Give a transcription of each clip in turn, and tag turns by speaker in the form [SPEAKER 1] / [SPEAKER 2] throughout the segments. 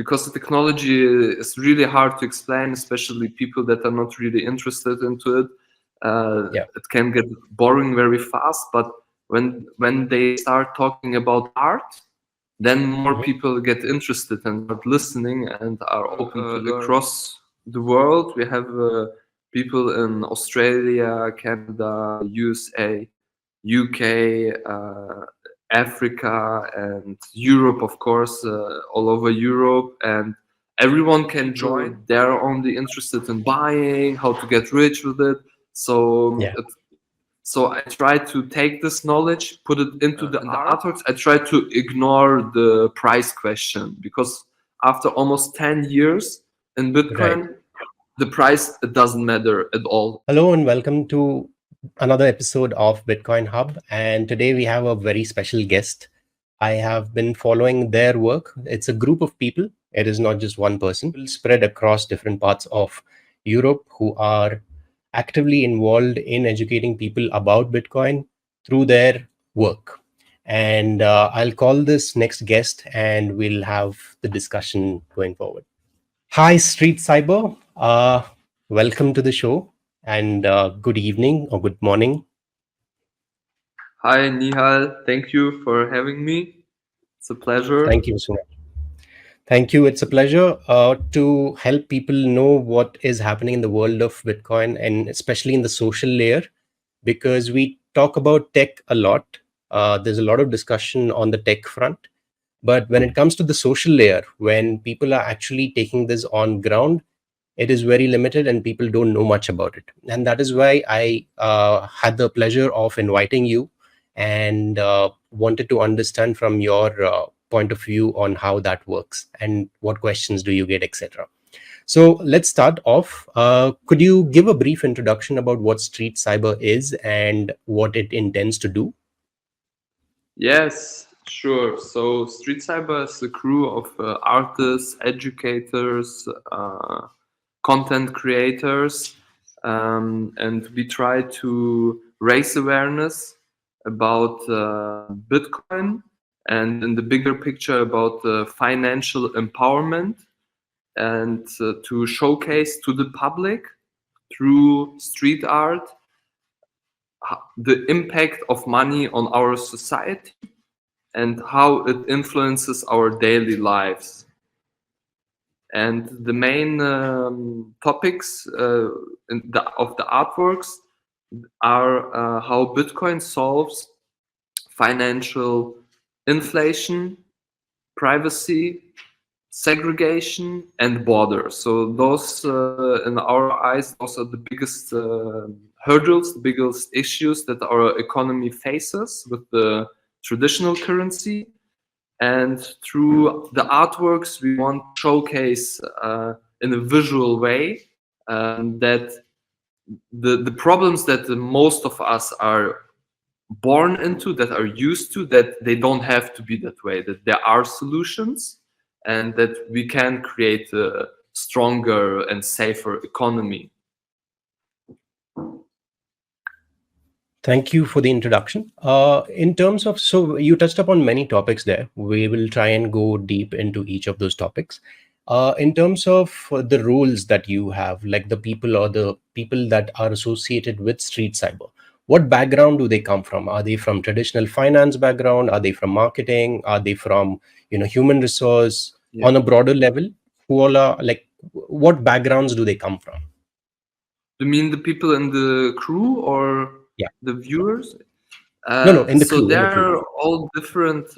[SPEAKER 1] because the technology is really hard to explain, especially people that are not really interested into it. It can get boring very fast, but when they start talking about art, then more people get interested and start listening and are open to learn. Across the world. We have people in Australia, Canada, USA, UK, Africa, and Europe, of course, all over Europe. And everyone can join. They're only interested in buying, how to get rich with it. So I try to take this knowledge, put it into the artworks. I try to ignore the price question, because after almost 10 years in Bitcoin, the price, it doesn't matter at all.
[SPEAKER 2] Hello and welcome to another episode of Bitcoin Hub. And today we have a very special guest. I have been following their work. It's a group of people. It is not just one person. Spread across different parts of Europe who are actively involved in educating people about Bitcoin through their work. And I'll call this next guest and we'll have the discussion going forward. Hi, Street Cyber. Welcome to the show and good evening or good morning.
[SPEAKER 1] Hi, Nihal. Thank you for having me. It's a pleasure.
[SPEAKER 2] Thank you so much. Thank you. It's a pleasure to help people know what is happening in the world of Bitcoin and especially in the social layer, because we talk about tech a lot. There's a lot of discussion on the tech front. But when it comes to the social layer, when people are actually taking this on ground, it is very limited and people don't know much about it. And that is why I had the pleasure of inviting you and wanted to understand from your point of view on how that works and what questions do you get, etc. So let's start off. Could you give a brief introduction about what Street Cyber is and what it intends to do?
[SPEAKER 1] Yes, sure. So Street Cyber is a crew of artists, educators, content creators, and we try to raise awareness about Bitcoin and in the bigger picture about financial empowerment, and to showcase to the public through street art the impact of money on our society and how it influences our daily lives. And the main topics of the artworks are how Bitcoin solves financial inflation, privacy, segregation, and borders. So those, in our eyes, those are the biggest hurdles, the biggest issues that our economy faces with the traditional currency. And through the artworks, we want to showcase in a visual way that the problems that most of us are born into, that are used to, that they don't have to be that way, that there are solutions and that we can create a stronger and safer economy.
[SPEAKER 2] Thank you for the introduction. In terms of, so you touched upon many topics there. We will try and go deep into each of those topics. In terms of the roles that you have, like the people or the people that are associated with Street Cyber, what background do they come from? Are they from traditional finance background? Are they from marketing? Are they from, human resource? Yeah. On a broader level, who all are, like, what backgrounds do they come from?
[SPEAKER 1] You mean the people in the crew or the viewers?
[SPEAKER 2] No, in the crew.
[SPEAKER 1] So they're all different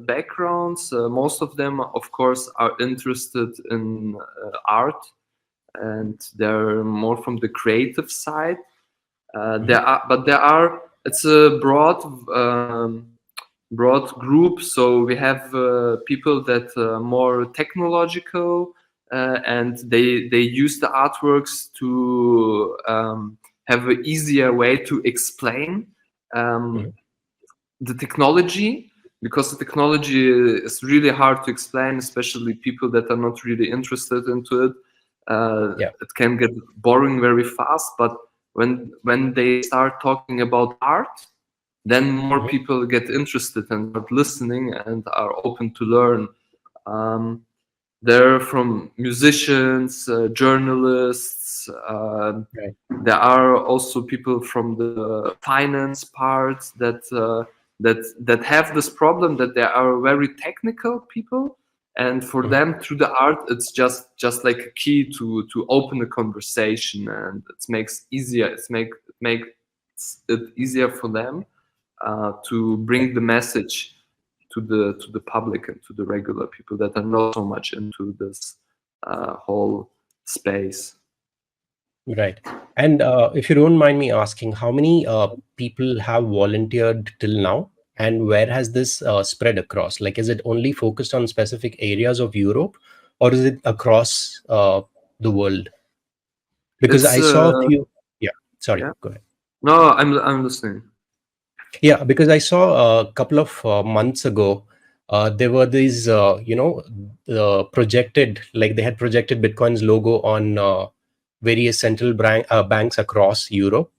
[SPEAKER 1] backgrounds. Most of them, of course, are interested in art, and they're more from the creative side. It's a broad group. So we have people that are more technological, and they use the artworks to have an easier way to explain the technology, because the technology is really hard to explain, especially people that are not really interested into it. It can get boring very fast, but when they start talking about art, then more people get interested and start listening and are open to learn. they're from musicians, journalists.
[SPEAKER 2] Right.
[SPEAKER 1] There are also people from the finance part that have this problem, that they are very technical people, and for
[SPEAKER 2] Mhm.
[SPEAKER 1] them, through the art, it's just like a key to open a conversation, and it makes easier. It makes it easier for them to
[SPEAKER 2] Right.
[SPEAKER 1] bring the message to the public and to the regular people that are not so much into this whole space.
[SPEAKER 2] Right. And if you don't mind me asking, how many people have volunteered till now? And where has this spread across? Like, is it only focused on specific areas of Europe, or is it across the world? Because
[SPEAKER 1] It's
[SPEAKER 2] I saw a few. Yeah, sorry,
[SPEAKER 1] yeah.
[SPEAKER 2] go ahead.
[SPEAKER 1] No, I'm listening.
[SPEAKER 2] Yeah, because I saw a couple of months ago, there were these, projected, like they had projected Bitcoin's logo on various central banks across Europe.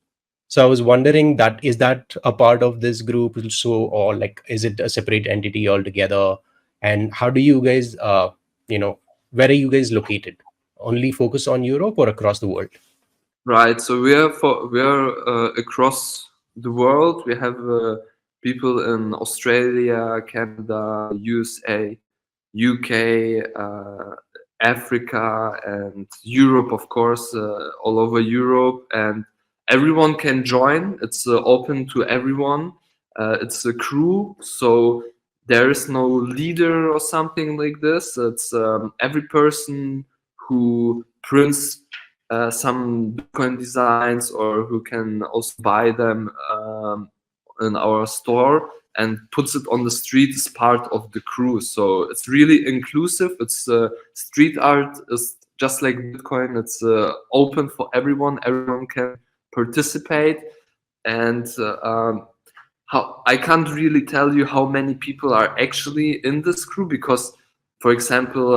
[SPEAKER 2] So I was wondering, that is that a part of this group also, or like is it a separate entity altogether? And how do you guys, where are you guys located? Only focus on Europe or across the world?
[SPEAKER 1] Right. So we are across the world. We have people in Australia, Canada, USA, UK, Africa, and Europe, of course, all over Europe, and everyone can join. It's open to everyone. It's a crew, so there is no leader or something like this. It's every person who prints some Bitcoin designs, or who can also buy them in our store and puts it on the street as part of the crew. So it's really inclusive. It's street art is just like Bitcoin. It's open for everyone. Everyone can participate, and how I can't really tell you how many people are actually in this crew, because for example,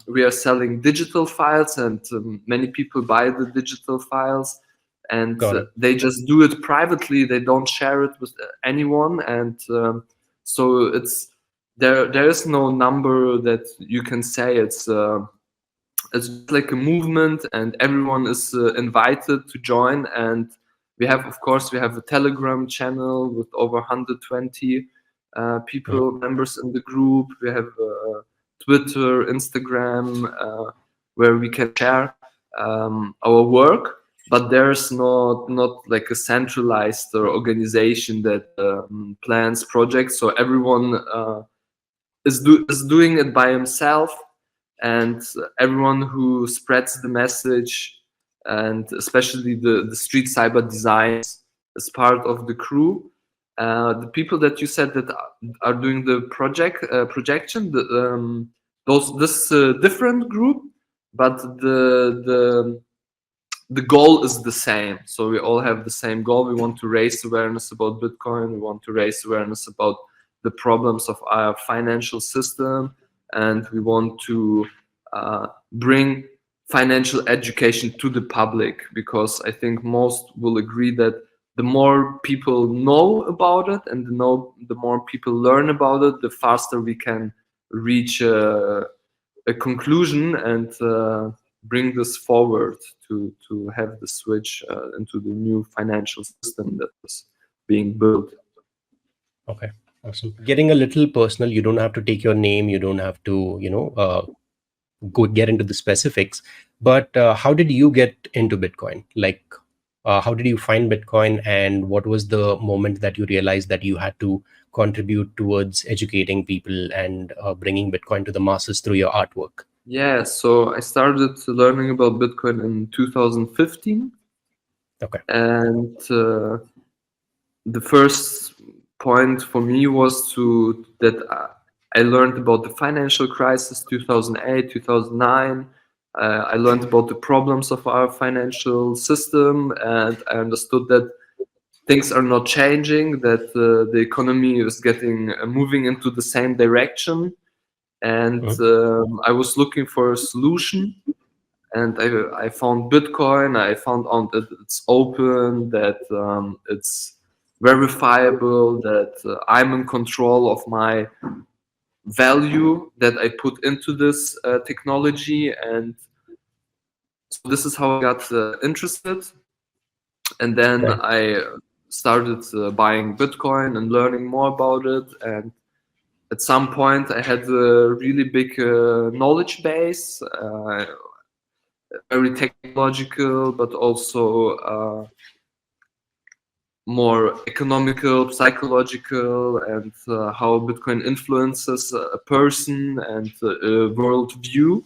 [SPEAKER 1] we are selling digital files, and many people buy the digital files, and
[SPEAKER 2] Got it.
[SPEAKER 1] they just do it privately. They don't share it with anyone, and so there is no number that you can say. It's just like a movement, and everyone is invited to join. And we have, of course, we have a Telegram channel with over 120
[SPEAKER 2] Mhm.
[SPEAKER 1] people, members in the group. We have Twitter, Instagram, where we can share our work, but there's not like a centralized organization that plans projects. So everyone is doing it by himself, and everyone who spreads the message, and especially the street cyber designs, is part of the crew. The people that you said that are doing the projection, those this different group, but the goal is the same. So we all have the same goal. We want to raise awareness about Bitcoin. We want to raise awareness about the problems of our financial system, and we want to bring financial education to the public, because I think most will agree that the more people know about it, and the more people learn about it, the faster we can reach a conclusion, and bring this forward to have the switch into the new financial system that is being built.
[SPEAKER 2] Okay, awesome. Getting a little personal, you don't have to take your name, you don't have to, go get into the specifics. But how did you get into Bitcoin? Like, how did you find Bitcoin, and what was the moment that you realized that you had to contribute towards educating people and bringing Bitcoin to the masses through your artwork?
[SPEAKER 1] Yeah, so I started learning about Bitcoin in 2015,
[SPEAKER 2] Okay.
[SPEAKER 1] and the first point for me was to that I learned about the financial crisis 2008 2009. I learned about the problems of our financial system, and I understood that things are not changing, that the economy is getting moving into the same direction, and
[SPEAKER 2] Mhm.
[SPEAKER 1] I was looking for a solution, and I found Bitcoin. I found out that it's open, that it's verifiable, that I'm in control of my value that I put into this technology, and so this is how I got interested. And then
[SPEAKER 2] Right.
[SPEAKER 1] I started buying Bitcoin and learning more about it. And at some point, I had a really big knowledge base, very technological, but also more economical, psychological, and how Bitcoin influences a person and a world view.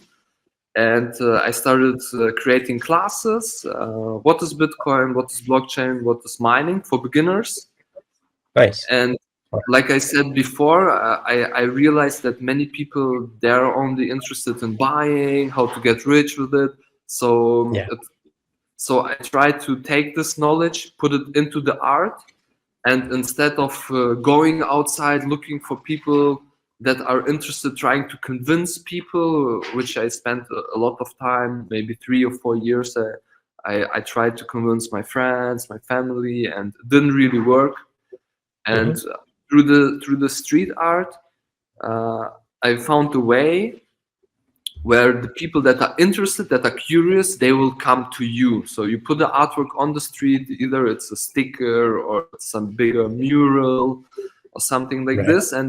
[SPEAKER 1] And I started creating classes. What is Bitcoin? What is blockchain? What is mining for beginners?
[SPEAKER 2] Nice.
[SPEAKER 1] And like I said before, I realized that many people, they're only interested in buying, how to get rich with it. So
[SPEAKER 2] Yeah.
[SPEAKER 1] so I tried to take this knowledge, put it into the art, and instead of going outside looking for people that are interested, trying to convince people, which I spent a lot of time, maybe 3 or 4 years, I tried to convince my friends, my family, and it didn't really work. And
[SPEAKER 2] Hmm.
[SPEAKER 1] through the street art, I found a way where the people that are interested, that are curious, they will come to you. So you put the artwork on the street, either it's a sticker or some bigger mural or something like
[SPEAKER 2] Right.
[SPEAKER 1] this, and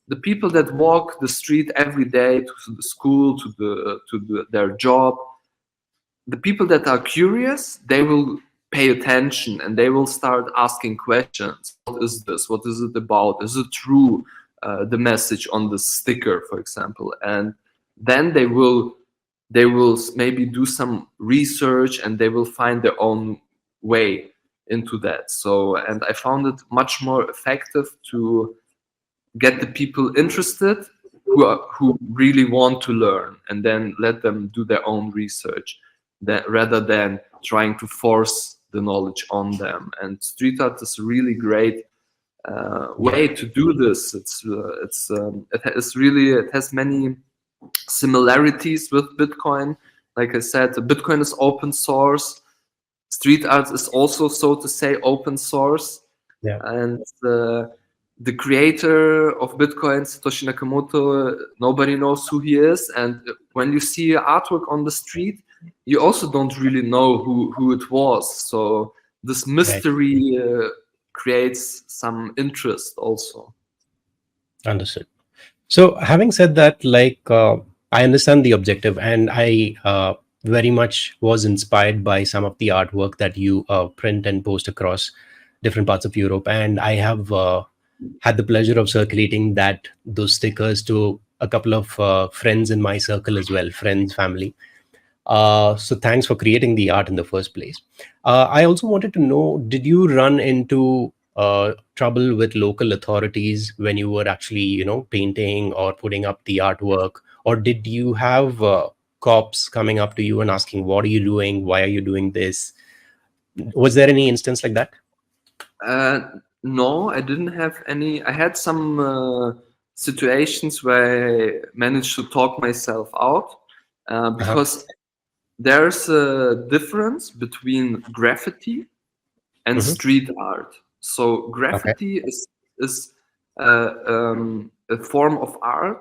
[SPEAKER 1] the people that walk the street every day to the school, their job, the people that are curious, they will pay attention and they will start asking questions. What is this? What is it about? Is it true? The message on the sticker, for example, and then they will maybe do some research and they will find their own way into that. So, and I found it much more effective to get the people interested who really want to learn, and then let them do their own research, that rather than trying to force the knowledge on them. And street art is a really great
[SPEAKER 2] Yeah.
[SPEAKER 1] way to do this. It has many similarities with Bitcoin. Like I said, Bitcoin is open source. Street art is also, so to say, open source.
[SPEAKER 2] Yeah.
[SPEAKER 1] And the creator of Bitcoin, Satoshi Nakamoto, nobody knows who he is. And when you see artwork on the street, you also don't really know who it was. So this
[SPEAKER 2] Right.
[SPEAKER 1] mystery creates some interest also.
[SPEAKER 2] Understood. So, having said that, I understand the objective, and I very much was inspired by some of the artwork that you print and post across different parts of Europe, and I have had the pleasure of circulating those stickers to a couple of friends in my circle as well, friends, family. So thanks for creating the art in the first place. I also wanted to know, did you run into trouble with local authorities when you were actually, painting or putting up the artwork? Or did you have cops coming up to you and asking, what are you doing? Why are you doing this? Was there any instance like that?
[SPEAKER 1] No, I didn't have any. I had some situations where I managed to talk myself out,
[SPEAKER 2] Uh-huh.
[SPEAKER 1] because there's a difference between graffiti and
[SPEAKER 2] Hmm.
[SPEAKER 1] street art. So
[SPEAKER 2] Okay.
[SPEAKER 1] graffiti is a form of art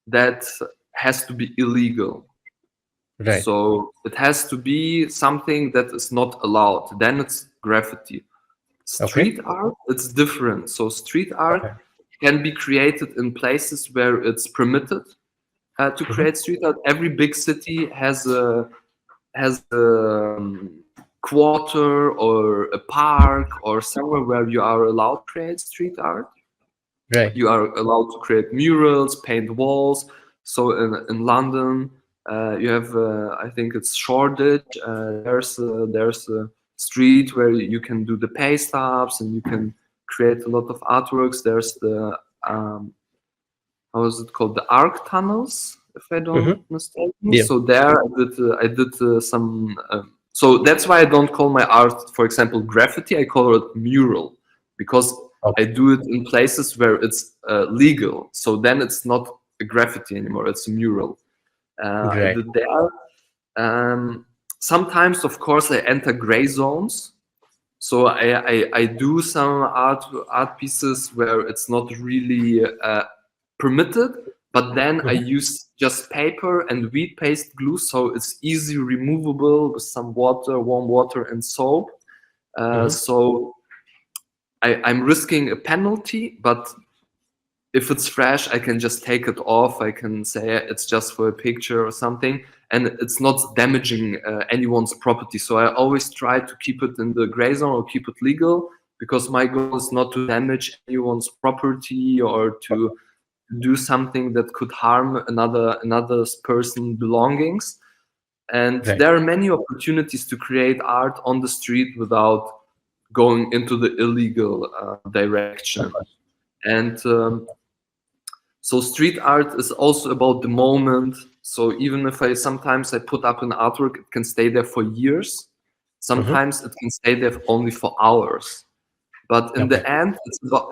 [SPEAKER 1] that has to be illegal.
[SPEAKER 2] Right.
[SPEAKER 1] So it has to be something that is not allowed. Then it's graffiti.
[SPEAKER 2] Okay.
[SPEAKER 1] Street art, it's different. So street art
[SPEAKER 2] Okay.
[SPEAKER 1] can be created in places where it's permitted to
[SPEAKER 2] Hmm.
[SPEAKER 1] create street art. Every big city has a quarter or a park or somewhere where you are allowed to create street art.
[SPEAKER 2] Right.
[SPEAKER 1] You are allowed to create murals, paint walls. So in London, you have I think it's Shoreditch. There's a street where you can do the paste ups and you can create a lot of artworks. There's the how is it called, the arc tunnels, if I don't
[SPEAKER 2] Hmm.
[SPEAKER 1] mistake me.
[SPEAKER 2] Yeah.
[SPEAKER 1] So there I did some. So that's why I don't call my art, for example, graffiti. I call it mural, because I
[SPEAKER 2] Okay.
[SPEAKER 1] do it in places where it's legal. So then it's not a graffiti anymore; it's a mural. I
[SPEAKER 2] Right.
[SPEAKER 1] did there. Um, Sometimes, of course, I enter gray zones. So I do some art pieces where it's not really permitted, but then I use just paper and wheat paste glue, so it's easy removable with some water, warm water, and soap. So I'm risking a penalty, but if it's fresh, I can just take it off. I can say it's just for a picture or something, and it's not damaging anyone's property. So I always try to keep it in the gray zone or keep it legal, because my goal is not to damage anyone's property or to do something that could harm another person's belongings. And
[SPEAKER 2] Right.
[SPEAKER 1] there are many opportunities to create art on the street without going into the illegal direction. And so street art is also about the moment. So even if sometimes I put up an artwork, it can stay there for years. Sometimes it can stay there only for hours. But in the end,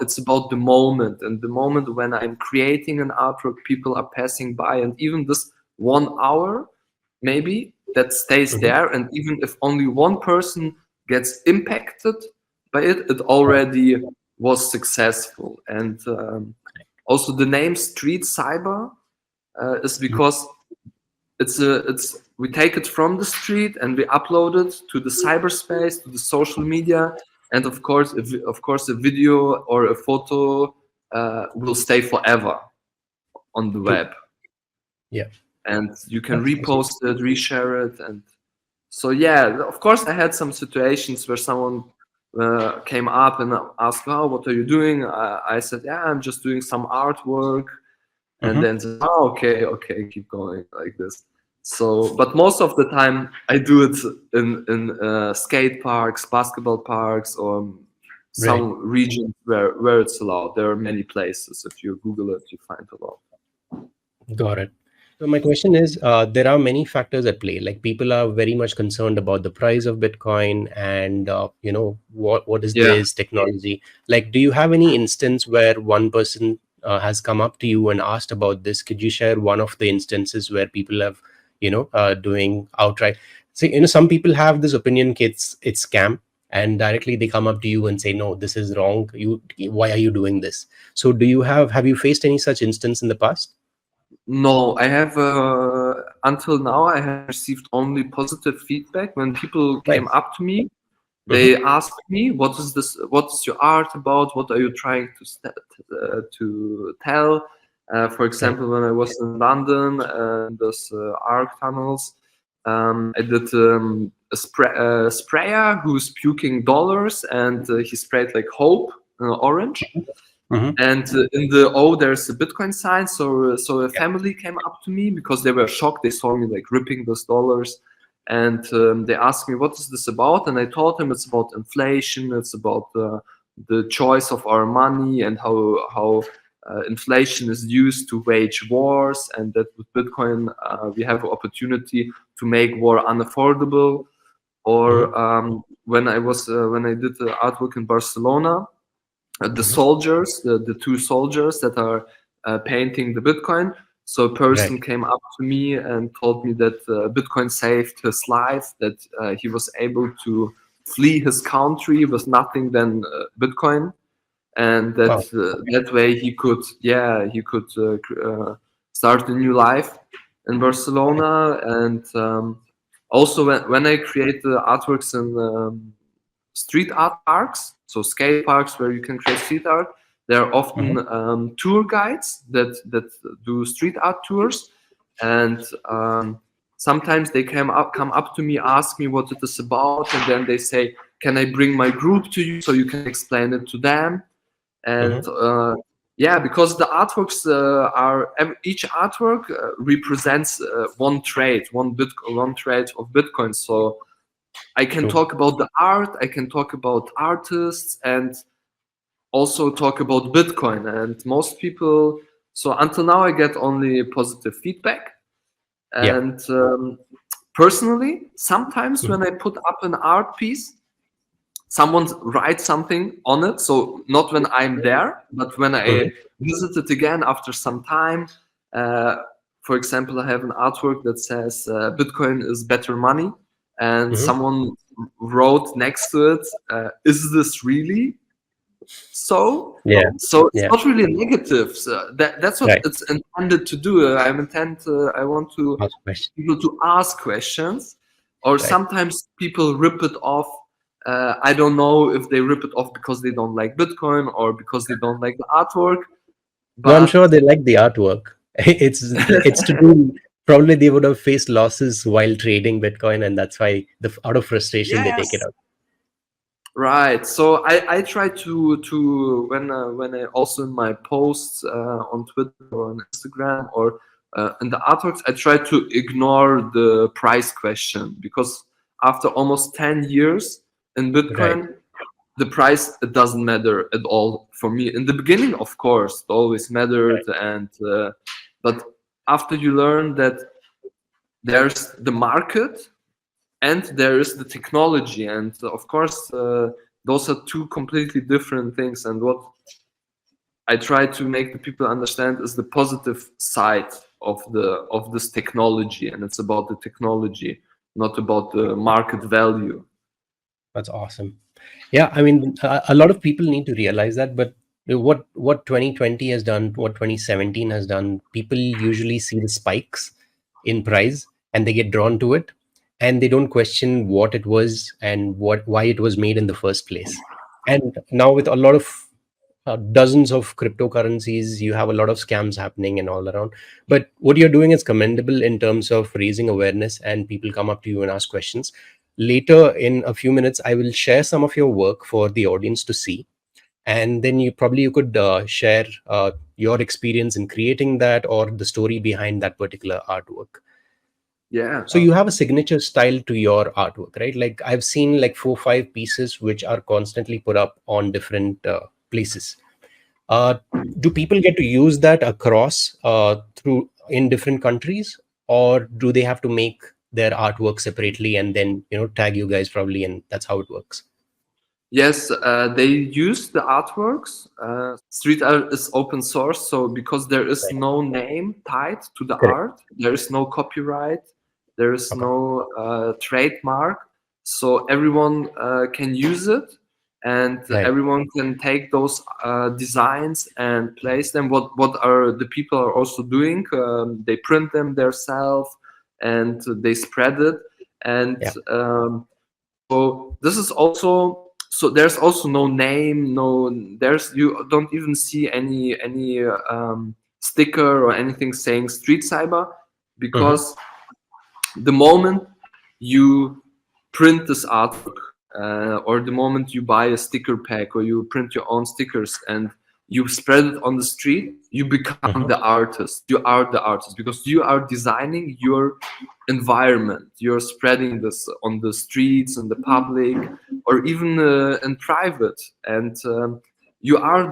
[SPEAKER 1] it's about the moment, and the moment when I'm creating an artwork, people are passing by, and even this 1 hour, maybe, that stays there, and even if only one person gets impacted by it, it already was successful. And also the name Street Cyber is because we take it from the street and we upload it to the cyberspace, to the social media, and of course a video or a photo will stay forever on the web.
[SPEAKER 2] Yeah.
[SPEAKER 1] And you can repost it, reshare it. And so yeah, of course I had some situations where someone came up and asked, "Oh, what are you doing?" I said, "Yeah, I'm just doing some artwork." And then said, "Oh, okay, keep going," like this. So, but most of the time I do it in skate parks, basketball parks, or some regions where it's allowed. There are many places. If you Google it, you find a lot.
[SPEAKER 2] Got it. So my question is, there are many factors at play. Like people are very much concerned about the price of Bitcoin, and what is
[SPEAKER 1] Yeah.
[SPEAKER 2] this technology? Like, do you have any instance where one person has come up to you and asked about this? Could you share one of the instances where people have, doing outright? So some people have this opinion, it's scam, and directly they come up to you and say, no, this is wrong. Why are you doing this? So have you faced any such instance in the past?
[SPEAKER 1] No, I have until now I have received only positive feedback. When people came
[SPEAKER 2] Nice.
[SPEAKER 1] up to me, they asked me, "What is this? What is your art about? What are you trying to tell?" For example, when I was in London and those art tunnels, I did a sprayer who's puking dollars, and he sprayed like hope, orange. And in the O, there's a Bitcoin sign. So a family came up to me because they were shocked. They saw me like ripping those dollars, and they asked me, "What is this about?" And I told them it's about inflation. It's about the choice of our money and how inflation is used to wage wars, and that with Bitcoin we have an opportunity to make war unaffordable. Or when I did the artwork in Barcelona, the soldiers, the two soldiers that are painting the Bitcoin. So a person came up to me and told me that Bitcoin saved his life, that he was able to flee his country with nothing than Bitcoin, and that that way he could start a new life in Barcelona. And also when I create the artworks in street art parks, so skate parks where you can create street art, there are often tour guides that do street art tours, and sometimes they come up to me, ask me what it is about, and then they say, "Can I bring my group to you so you can explain it to them?" And yeah, because the artworks each artwork represents one trade of Bitcoin. So I can talk about the art, I can talk about artists, and also talk about Bitcoin. And most people, so until now, I get only positive feedback. And personally, sometimes when I put up an art piece, someone writes something on it. So not when I'm there, but when I visit it again after some time. For example, I have an artwork that says Bitcoin is better money. And someone wrote next to it, "Is this really?" So
[SPEAKER 2] Yeah.
[SPEAKER 1] so it's
[SPEAKER 2] Yeah.
[SPEAKER 1] not really negative. So that's what
[SPEAKER 2] Right.
[SPEAKER 1] it's intended to do. I want to
[SPEAKER 2] Ask question.
[SPEAKER 1] people to ask questions, or
[SPEAKER 2] Right.
[SPEAKER 1] sometimes people rip it off. I don't know if they rip it off because they don't like Bitcoin or because they don't like the artwork,
[SPEAKER 2] No, I'm
[SPEAKER 1] but
[SPEAKER 2] sure they like the artwork. It's to do. Probably they would have faced losses while trading Bitcoin, and that's why out of frustration they take it
[SPEAKER 1] yes.
[SPEAKER 2] out.
[SPEAKER 1] Right. So I try to when I also in my posts on Twitter or on Instagram or in the artworks, I try to ignore the price question, because after almost 10 years in
[SPEAKER 2] Right.
[SPEAKER 1] Bitcoin, the price, it doesn't matter at all for me. In the beginning, of course, it always mattered,
[SPEAKER 2] Right.
[SPEAKER 1] and but after you learn that there's the market and there is the technology, and of course those are two completely different things, and what I try to make the people understand is the positive side of this technology, and it's about the technology, not about the market value.
[SPEAKER 2] That's awesome. Yeah, I mean, a lot of people need to realize that. But what 2020 has done, what 2017 has done, people usually see the spikes in price and they get drawn to it, and they don't question what it was and why it was made in the first place. And now with a lot of dozens of cryptocurrencies, you have a lot of scams happening and all around. But what you're doing is commendable in terms of raising awareness, and people come up to you and ask questions. Later in a few minutes, I will share some of your work for the audience to see, and then you could share your experience in creating that or the story behind that particular artwork.
[SPEAKER 1] Yeah.
[SPEAKER 2] So you have a signature style to your artwork, right? Like I've seen like 4 5 pieces which are constantly put up on different places. uh, do people get to use that across through in different countries, or do they have to make their artwork separately and then tag you guys probably, and that's how it works?
[SPEAKER 1] Yes, they use the artworks. Street art is open source, so because there is
[SPEAKER 2] Right.
[SPEAKER 1] no name tied to the
[SPEAKER 2] Correct.
[SPEAKER 1] art, there is no copyright, there is
[SPEAKER 2] Okay.
[SPEAKER 1] no trademark, so everyone can use it, and
[SPEAKER 2] Right.
[SPEAKER 1] everyone can take those designs and place them. What are the people are also doing? They print them themselves and they spread it, and
[SPEAKER 2] Yeah.
[SPEAKER 1] so this is also, so there's also no name, no, there's, you don't even see any sticker or anything saying Street Cyber,
[SPEAKER 2] Hmm.
[SPEAKER 1] because the moment you print this artwork, or the moment you buy a sticker pack or you print your own stickers and you spread it on the street, you become
[SPEAKER 2] Hmm.
[SPEAKER 1] the artist. You are the artist because you are designing your environment. You're spreading this on the streets, in the public, or even in private, and you are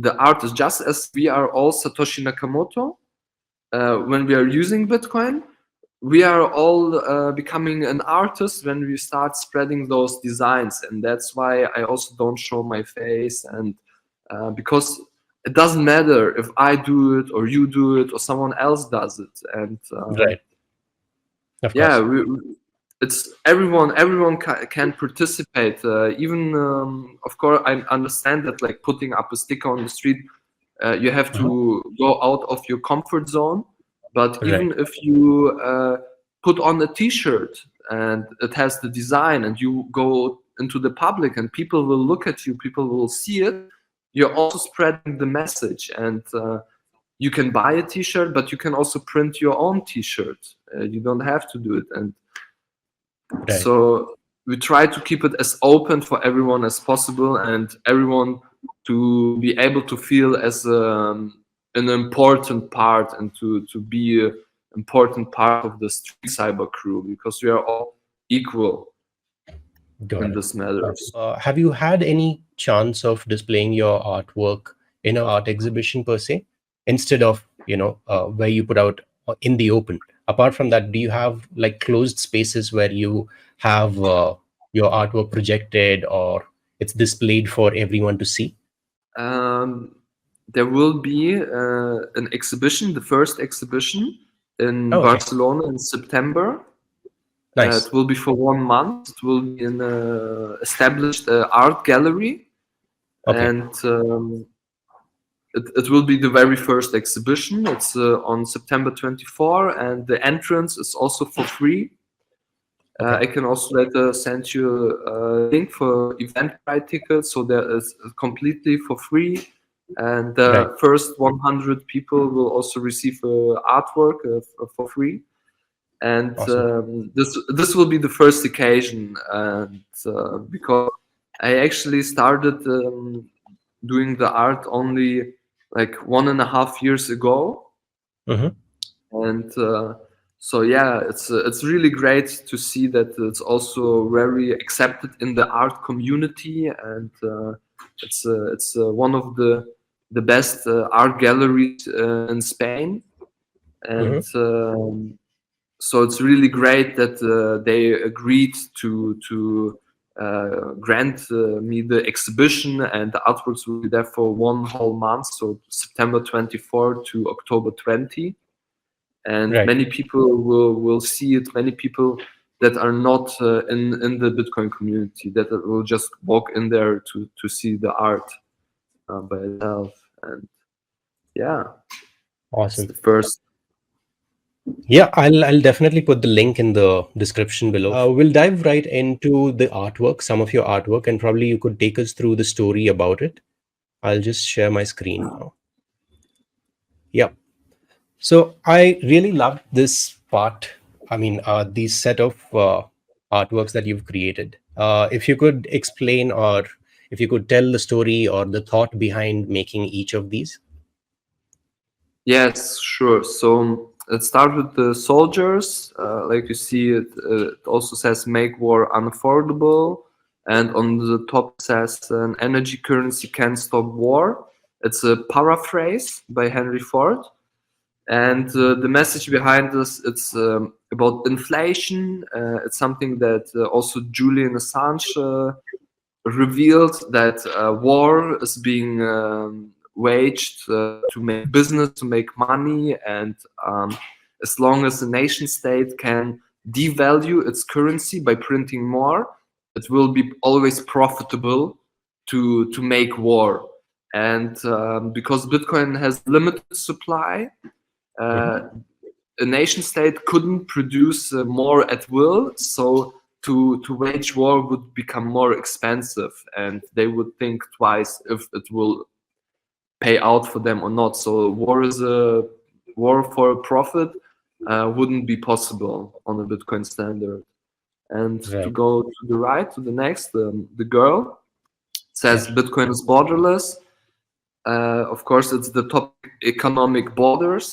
[SPEAKER 1] the artist, just as we are all Satoshi Nakamoto. When we are using Bitcoin, we are all becoming an artist when we start spreading those designs, and that's why I also don't show my face, and because it doesn't matter if I do it or you do it or someone else does it, and
[SPEAKER 2] Right. Of
[SPEAKER 1] yeah,
[SPEAKER 2] course.
[SPEAKER 1] it's everyone can participate, even of course I understand that, like, putting up a sticker on the street, you have
[SPEAKER 2] Mhm.
[SPEAKER 1] to go out of your comfort zone, but
[SPEAKER 2] Right.
[SPEAKER 1] even if you put on a t-shirt and it has the design and you go into the public and people will look at you, people will see it, you're also spreading the message, and you can buy a t-shirt, but you can also print your own t-shirt. You don't have to do it, and
[SPEAKER 2] Right.
[SPEAKER 1] so we try to keep it as open for everyone as possible, and everyone to be able to feel as an important part, and to be an important part of the Street Cyber crew, because we are all equal
[SPEAKER 2] Got
[SPEAKER 1] in
[SPEAKER 2] it.
[SPEAKER 1] this matters.
[SPEAKER 2] Have you had any chance of displaying your artwork in an art exhibition per se, instead of where you put out in the open? Apart from that, do you have like closed spaces where you have your artwork projected or it's displayed for everyone to see?
[SPEAKER 1] Um, there will be an exhibition, the first exhibition in
[SPEAKER 2] Oh, okay.
[SPEAKER 1] Barcelona in September.
[SPEAKER 2] Nice.
[SPEAKER 1] It will be for 1 month. It will be an established art gallery.
[SPEAKER 2] Okay.
[SPEAKER 1] And it will be the very first exhibition. It's on September 24, and the entrance is also for free.
[SPEAKER 2] Okay.
[SPEAKER 1] I can also later send you a link for Eventbrite tickets, so that is completely for free. And the
[SPEAKER 2] Right.
[SPEAKER 1] first 100 people will also receive artwork for free. And
[SPEAKER 2] Awesome.
[SPEAKER 1] this will be the first occasion, and because I actually started doing the art only like 1.5 years ago,
[SPEAKER 2] Mm-hmm.
[SPEAKER 1] and so yeah, it's really great to see that it's also very accepted in the art community, and it's one of the best art galleries in Spain, and
[SPEAKER 2] Mm-hmm.
[SPEAKER 1] so it's really great that they agreed to grant me the exhibition, and the artworks will be there for one whole month, so September 24 to October 20. And
[SPEAKER 2] Right.
[SPEAKER 1] many people will see it. Many people that are not in the Bitcoin community, that will just walk in there to see the art by itself. And yeah, it's
[SPEAKER 2] Awesome.
[SPEAKER 1] the first.
[SPEAKER 2] Yeah, I'll definitely put the link in the description below. We'll dive right into the artwork, some of your artwork, and probably you could take us through the story about it. I'll just share my screen now. Yeah. So I really loved this part. I mean, these set of artworks that you've created. If you could explain, or if you could tell the story or the thought behind making each of these.
[SPEAKER 1] Yes, sure. So it starts with the soldiers. Like you see, it also says "Make war unaffordable," and on the top says "An energy currency can stop war." It's a paraphrase by Henry Ford, and the message behind this, it's about inflation. It's something that also Julian Assange revealed, that war is being waged to make business, to make money, and as long as the nation state can devalue its currency by printing more, it will be always profitable to make war. And because Bitcoin has limited supply,
[SPEAKER 2] Mhm.
[SPEAKER 1] uh, a nation state couldn't produce more at will, so to wage war would become more expensive, and they would think twice if it will pay out for them or not. So war for profit wouldn't be possible on a Bitcoin standard. And to
[SPEAKER 2] Right.
[SPEAKER 1] go to the right, to the next, the girl
[SPEAKER 2] Yeah.
[SPEAKER 1] says Bitcoin is borderless. Of course, it's the top economic borders.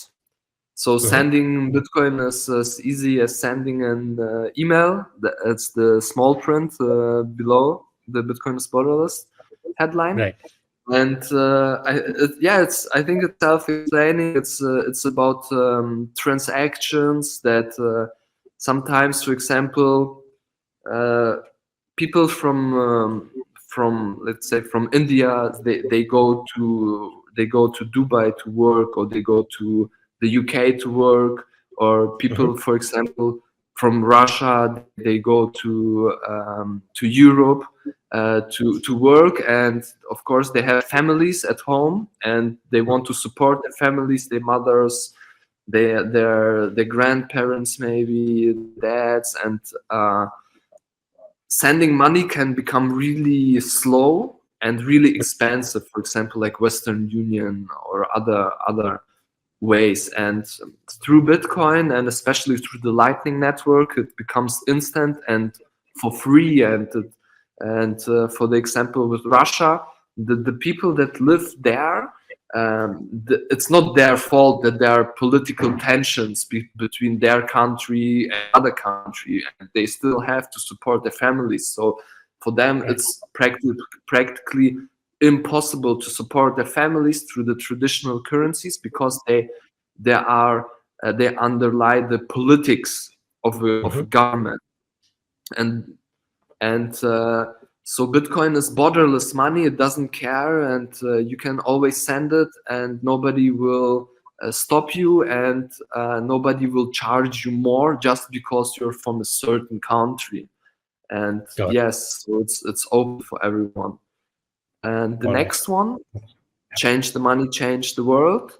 [SPEAKER 1] So
[SPEAKER 2] Mhm.
[SPEAKER 1] sending Bitcoin is as easy as sending an email. It's the small print below the Bitcoin is borderless headline.
[SPEAKER 2] Right.
[SPEAKER 1] And yeah, I think it's self-explaining. It's about transactions that sometimes, for example, uh, people from let's say from India, they go to Dubai to work, or they go to the UK to work, or
[SPEAKER 2] Mhm.
[SPEAKER 1] people, for example, from Russia, they go to Europe to work, and of course they have families at home, and they want to support their families, their mothers, their grandparents, maybe dads, and sending money can become really slow and really expensive, for example, like Western Union or other ways. And through Bitcoin, and especially through the Lightning Network, it becomes instant and for free. And for the example with Russia, the people that live there, it's not their fault that there are political tensions between their country and other country, and they still have to support their families. So for them,
[SPEAKER 2] Right.
[SPEAKER 1] it's practically impossible to support their families through the traditional currencies, because they underlie the politics of a
[SPEAKER 2] Mhm.
[SPEAKER 1] government. And and so Bitcoin is borderless money. It doesn't care, and you can always send it, and nobody will stop you, and nobody will charge you more just because you're from a certain country. And
[SPEAKER 2] Got it.
[SPEAKER 1] yes, so it's open for everyone. And the
[SPEAKER 2] All right.
[SPEAKER 1] next one, change the money, change the world.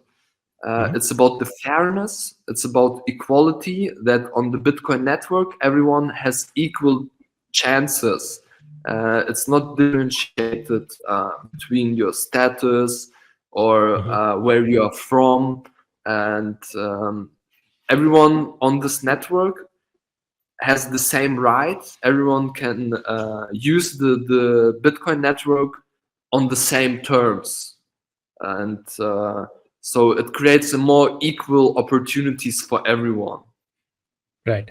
[SPEAKER 1] It's about the fairness. It's about equality, that on the Bitcoin network, everyone has equal chances. It's not differentiated between your status or where you are from. And everyone on this network has the same rights. Everyone can use the Bitcoin network on the same terms. And so it creates a more equal opportunities for everyone.
[SPEAKER 2] Right.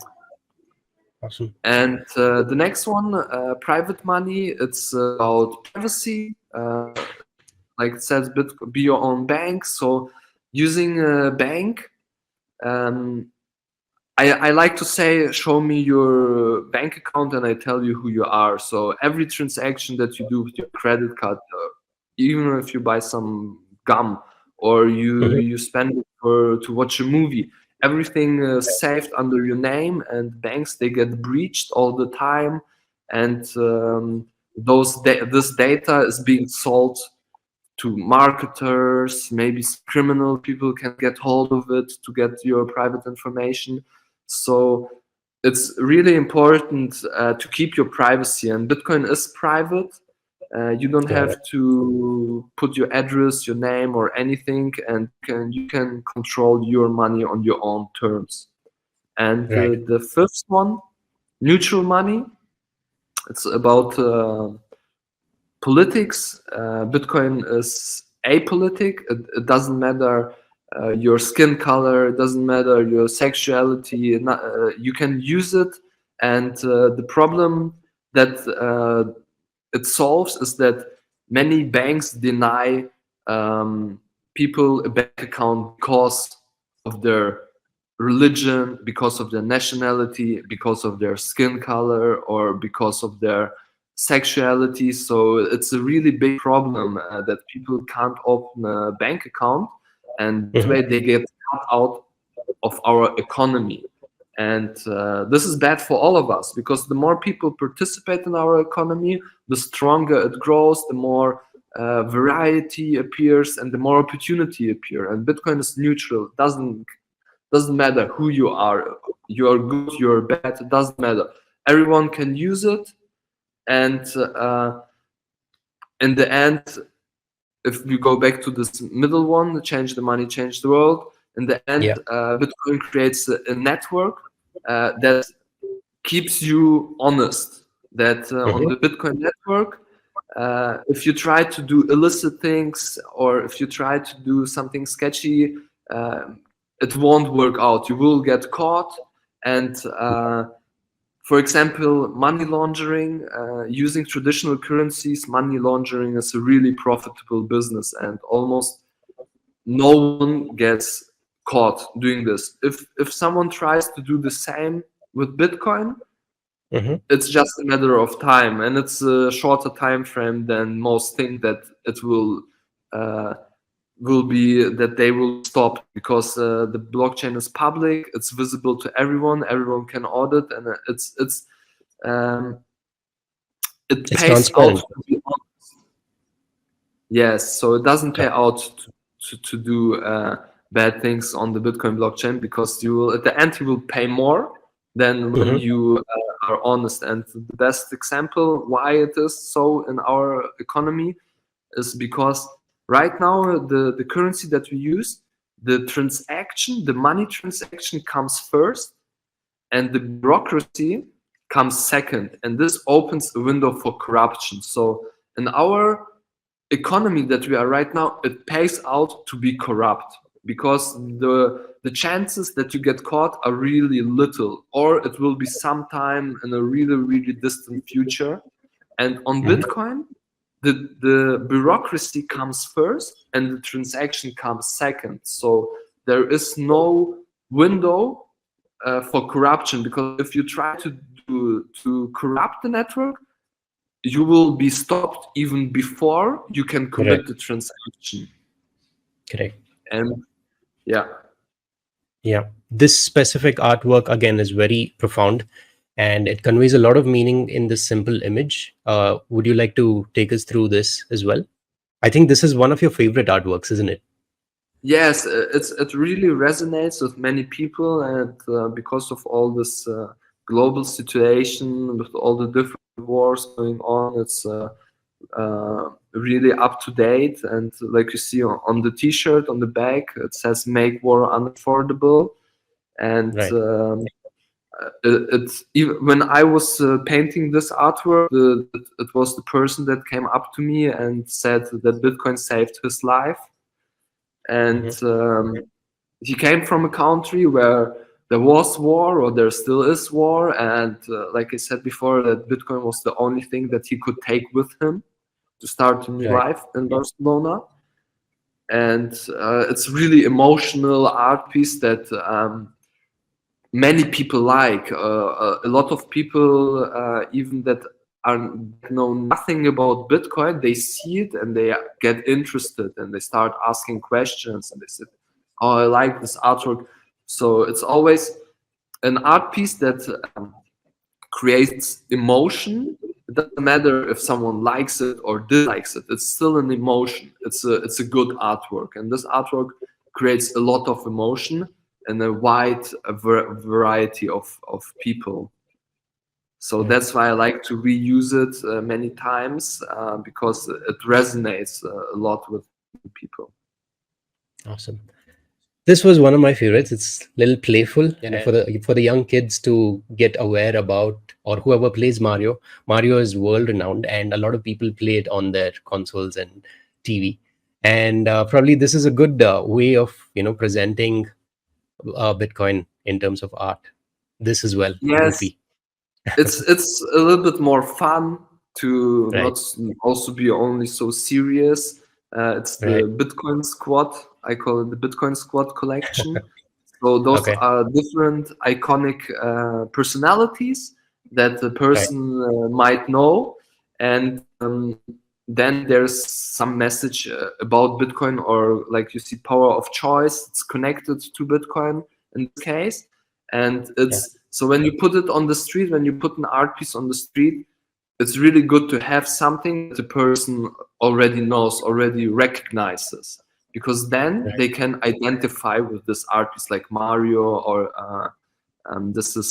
[SPEAKER 2] Awesome.
[SPEAKER 1] And the next one, private money, it's about privacy. Like it says, be your own bank. So using a bank, I like to say, show me your bank account and I tell you who you are. So every transaction that you do with your credit card, even if you buy some gum or you spend it to watch a movie, everything is saved under your name, and banks, they get breached all the time. And this data is being sold to marketers, maybe criminal people can get hold of it to get your private information. So it's really important to keep your privacy, and Bitcoin is private. You don't have to put your address, your name, or anything, and you can control your money on your own terms. And
[SPEAKER 2] Right.
[SPEAKER 1] the fifth one, neutral money. It's about politics. Bitcoin is apolitic. It doesn't matter your skin color. It doesn't matter your sexuality. You can use it. And the problem that it solves is that many banks deny people a bank account because of their religion, because of their nationality, because of their skin color, or because of their sexuality. So it's a really big problem that people can't open a bank account, and this way they get cut out of our economy. And this is bad for all of us, because the more people participate in our economy, the stronger it grows, the more variety appears, and the more opportunity appear. And Bitcoin is neutral. It doesn't matter who you are. You are good, you're bad, it doesn't matter. Everyone can use it. And in the end, if we go back to this middle one, change the money, change the world, in the end, Bitcoin creates a network that keeps you honest. That on the Bitcoin network, if you try to do illicit things, or if you try to do something sketchy, it won't work out. You will get caught. And for example, money laundering, using traditional currencies, money laundering is a really profitable business, and almost no one gets caught doing this. If someone tries to do the same with Bitcoin, it's just a matter of time, and it's a shorter time frame than most think that it will be, that they will stop, because the blockchain is public, it's visible to everyone can audit, and it
[SPEAKER 2] It's
[SPEAKER 1] pays out
[SPEAKER 2] transparent.
[SPEAKER 1] to be honest. Yes, so it doesn't pay out to do bad things on the Bitcoin blockchain, because you will, at the end, you will pay more than when you are honest. And the best example why it is so in our economy is because right now the currency that we use, the money transaction comes first, and the bureaucracy comes second, and this opens a window for corruption. So in our economy that we are right now, it pays out to be corrupt, because the chances that you get caught are really little, or it will be sometime in a really distant future. And on Bitcoin, the bureaucracy comes first and the transaction comes second. So there is no window for corruption, because if you try to corrupt the network, you will be stopped even before you can commit the transaction.
[SPEAKER 2] Correct.
[SPEAKER 1] And yeah.
[SPEAKER 2] This specific artwork again is very profound, and it conveys a lot of meaning in this simple image. Would you like to take us through this as well? I think this is one of your favorite artworks, isn't it?
[SPEAKER 1] Yes, it really resonates with many people, and because of all this global situation with all the different wars going on, it's really up to date. And like you see on the T-shirt on the back, it says "Make War Unaffordable," and
[SPEAKER 2] Right.
[SPEAKER 1] it's even when I was painting this artwork, it was the person that came up to me and said that Bitcoin saved his life, and he came from a country where there was war, or there still is war, and like I said before, that Bitcoin was the only thing that he could take with him to start a new
[SPEAKER 2] Right.
[SPEAKER 1] life in Barcelona. And it's really emotional art piece that many people like. A lot of people, even that know nothing about Bitcoin, they see it and they get interested and they start asking questions and they say, "Oh, I like this artwork." So it's always an art piece that creates emotion. It doesn't matter if someone likes it or dislikes it. It's still an emotion. It's a good artwork, and this artwork creates a lot of emotion and a wide variety of people. So that's why I like to reuse it many times because it resonates a lot with people.
[SPEAKER 2] Awesome. This was one of my favorites. It's a little playful, and for the young kids to get aware about, or whoever plays Mario. Mario is world renowned, and a lot of people play it on their consoles and TV. And probably this is a good way of presenting Bitcoin in terms of art. This as well,
[SPEAKER 1] Yes,
[SPEAKER 2] goofy.
[SPEAKER 1] it's a little bit more fun to
[SPEAKER 2] Right.
[SPEAKER 1] not also be only so serious. It's the
[SPEAKER 2] Right.
[SPEAKER 1] Bitcoin Squad. I call it the Bitcoin Squad collection. So those
[SPEAKER 2] Okay.
[SPEAKER 1] are different iconic personalities that the
[SPEAKER 2] Right.
[SPEAKER 1] person might know, and then there's some message about Bitcoin, or like you see, power of choice. It's connected to Bitcoin in this case, and
[SPEAKER 2] Yeah.
[SPEAKER 1] it's so when you put it on the street, when you put an art piece on the street, it's really good to have something that the person already knows, already recognizes, because then
[SPEAKER 2] Right.
[SPEAKER 1] they can identify with this artist like Mario, or this is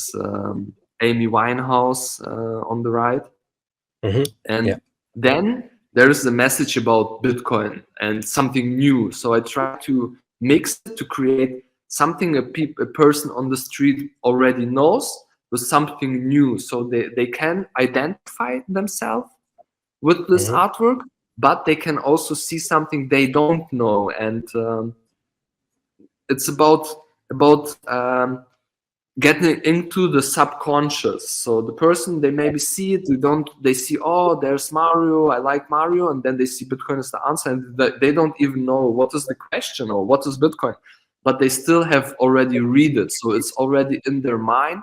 [SPEAKER 1] Amy Winehouse on the right. And
[SPEAKER 2] Yeah.
[SPEAKER 1] then there is a message about Bitcoin and something new. So I try to mix it to create something a person on the street already knows with something new. So they can identify themselves with this artwork, but they can also see something they don't know. And it's about getting into the subconscious. So the person, they maybe see it, they see, oh, there's Mario, I like Mario, and then they see Bitcoin as the answer, and they don't even know what is the question or what is Bitcoin, but they still have already read it, so it's already in their mind,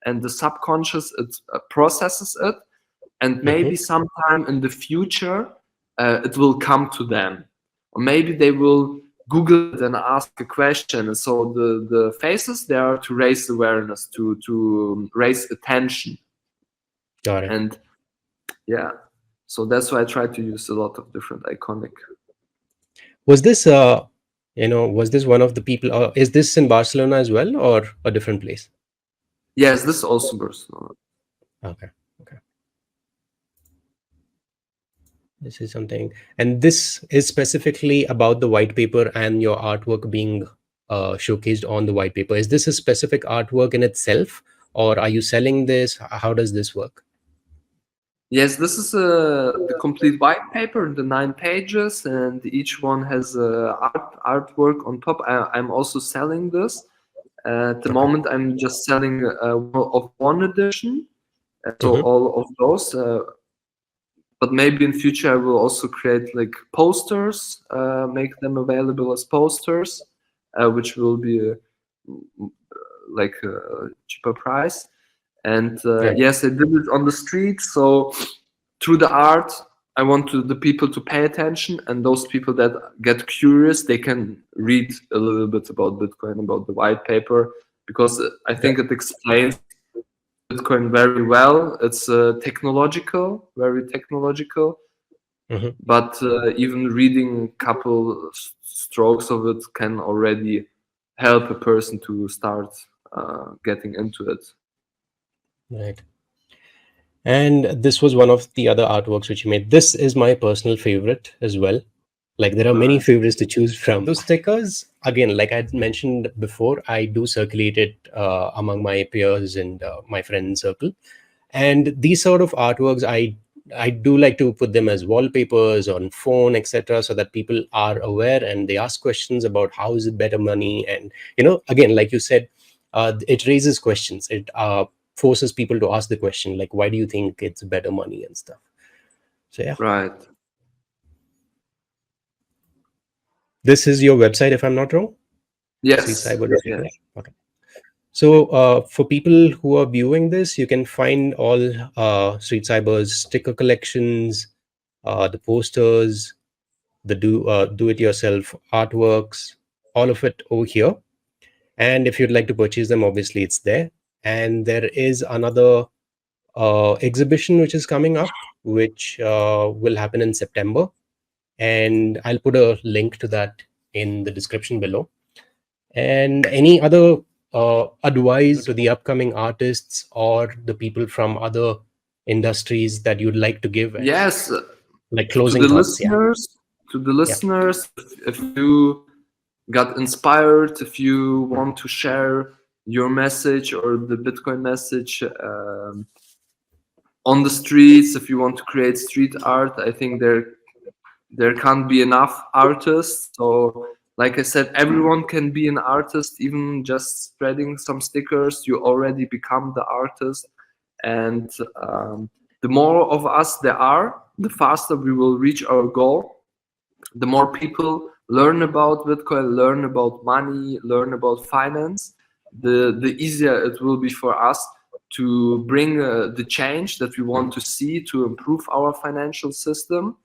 [SPEAKER 1] and the subconscious, it processes it, and maybe sometime in the future it will come to them, or maybe they will Google it and ask a question. And so the faces, they are to raise awareness, to raise attention.
[SPEAKER 2] Got it.
[SPEAKER 1] And yeah, so that's why I try to use a lot of different iconic.
[SPEAKER 2] Was this was this one of the people, is this in Barcelona as well, or a different place?
[SPEAKER 1] Yes, this is also Barcelona.
[SPEAKER 2] Okay. Okay. This is something, and this is specifically about the white paper and your artwork being showcased on the white paper. Is this a specific artwork in itself, or are you selling this? How does this work?
[SPEAKER 1] Yes, this is the complete white paper, the 9 pages, and each one has artwork on top. I'm also selling this. At the
[SPEAKER 2] Okay.
[SPEAKER 1] moment, I'm just selling of one edition, so
[SPEAKER 2] Mm-hmm.
[SPEAKER 1] all of those. But maybe in future, I will also create like posters, make them available as posters, which will be like a cheaper price. And
[SPEAKER 2] Right.
[SPEAKER 1] yes, I did it on the street. So through the art, I want the people to pay attention, and those people that get curious, they can read a little bit about Bitcoin, about the white paper, because I think it explains Bitcoin very well. It's technological, very technological. But even reading a couple strokes of it can already help a person to start getting into it.
[SPEAKER 2] Right. And this was one of the other artworks which you made. This is my personal favorite as well. Like there are many favorites to choose from. Those stickers, again, like I mentioned before, I do circulate it among my peers and my friend circle. And these sort of artworks, I do like to put them as wallpapers on phone, etc., so that people are aware and they ask questions about how is it better money. And again, like you said, it raises questions. It forces people to ask the question, like, why do you think it's better money and stuff? So yeah.
[SPEAKER 1] Right.
[SPEAKER 2] This is your website, if I'm not wrong?
[SPEAKER 1] Yes.
[SPEAKER 2] Streetcyber.com. Okay. So for people who are viewing this, you can find all Street Cyber's sticker collections, the posters, the do-it-yourself artworks, all of it over here. And if you'd like to purchase them, obviously it's there. And there is another exhibition which is coming up, which will happen in September. And I'll put a link to that in the description below. And any other advice to the upcoming artists or the people from other industries that you'd like to give?
[SPEAKER 1] Yes.
[SPEAKER 2] Like closing
[SPEAKER 1] to the
[SPEAKER 2] thoughts.
[SPEAKER 1] Listeners, to the listeners, if you got inspired, if you want to share your message or the Bitcoin message on the streets, if you want to create street art, I think there can't be enough artists. So like I said, everyone can be an artist. Even just spreading some stickers, you already become the artist. And the more of us there are, the faster we will reach our goal. The more people learn about Bitcoin, learn about money, learn about finance, the easier it will be for us to bring the change that we want to see to improve our financial system.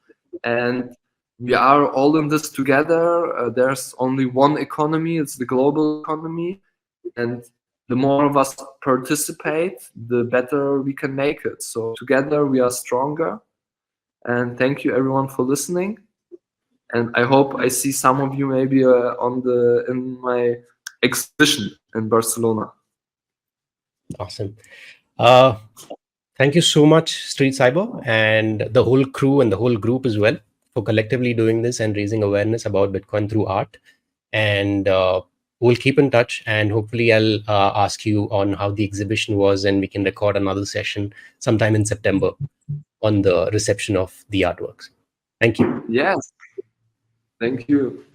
[SPEAKER 1] And we are all in this together. There's only one economy, it's the global economy. And the more of us participate, the better we can make it. So together we are stronger. And thank you everyone for listening. And I hope I see some of you maybe in my exhibition in Barcelona.
[SPEAKER 2] Awesome. Thank you so much, Street Cyber, and the whole crew and the whole group as well for collectively doing this and raising awareness about Bitcoin through art. And we'll keep in touch, and hopefully I'll ask you on how the exhibition was, and we can record another session sometime in September on the reception of the artworks. Thank you.
[SPEAKER 1] Yes. Thank you.